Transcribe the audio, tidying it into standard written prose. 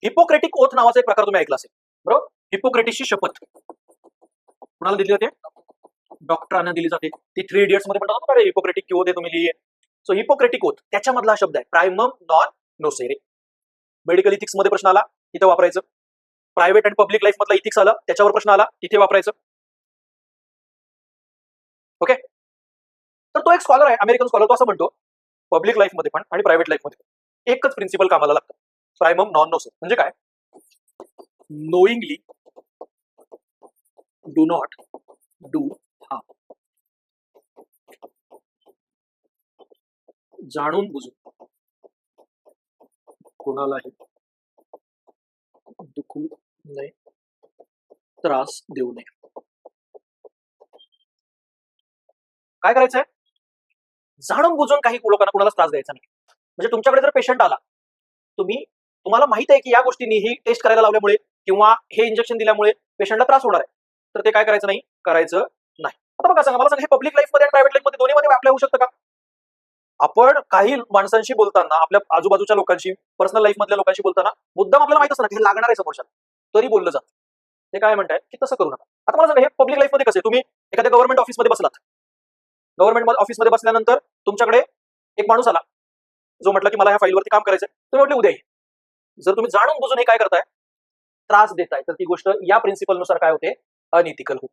Hippocratic oath नावाचा एक प्रकार तुम्ही ऐकला असेल, बरोबर. हिपोक्रेटिसची शपथ कुणाला दिली जाते? डॉक्टरांना दिली जाते. ती 3 इडियट्स मध्ये म्हणतात ना, हिपोक्रेटिक ओथ आहे तुम्ही लिहिली. सो हिपोक्रेटिक ओथ त्याच्यामधला हा शब्द आहे, प्रायमम नॉन नोसेरे. मेडिकल इथिक्स मध्ये प्रश्न आला, इथे वापरायचं. प्रायव्हेट आणि पब्लिक लाईफ मधला इथिक्स आला, त्याच्यावर प्रश्न आला, तिथे वापरायचं. ओके. तर तो एक स्कॉलर आहे, अमेरिकन स्कॉलर, तो असं म्हणतो पब्लिक लाईफ मध्ये पण आणि प्रायव्हेट लाईफ मध्ये एकच प्रिन्सिपल कामाला लागतं, प्रायमम नॉन नोसेरे. म्हणजे काय? नोईंगली डू नॉट डू हार्म. जाणून बुजून कोणालाही दुखू नये, त्रास देऊ नये. काय करायचंय? जाणून बुजून काही लोकांना कोणाला त्रास द्यायचा नाही. म्हणजे तुमच्याकडे जर पेशंट आला, तुम्हाला माहित आहे की या गोष्टींनी ही टेस्ट करायला लावल्यामुळे किंवा हे इंजेक्शन दिल्यामुळे पेशंटला त्रास होणार आहे, तर ते काय करायचं नाही? करायचं नाही. आता बघा, सांगा, मला सांगा, हे पब्लिक लाईफ मध्ये आणि प्रायव्हेट लाईफ मध्ये दोन्हीमध्ये अप्लाय होऊ शकतं का? आपण काही माणसांशी बोलताना, आपल्या आजूबाजूच्या लोकांशी, पर्सनल लाईफ मधल्या लोकांशी बोलताना मुद्दाम आपल्याला माहित असतं ना की हे लागणार आहे समोरच्या, तरी बोललं जातं. ते काय म्हणताय की तसं करू नका. आता मला सांगा, हे पब्लिक लाईफ मध्ये कसं आहे? तुम्ही एखाद्या गव्हर्नमेंट ऑफिसमध्ये बसलात, गव्हर्नमेंट ऑफिसमध्ये बसल्यानंतर तुमच्याकडे एक माणूस आला जो म्हटलं की मला ह्या फाईलवरती काम करायचंय, तुम्ही म्हटले उद्या ये. जर तुम्ही जाणून बुजून हे काय करताय? त्रास देताय, तर ती गोष्ट या प्रिन्सिपलनुसार काय होते? अनइथिकल होते.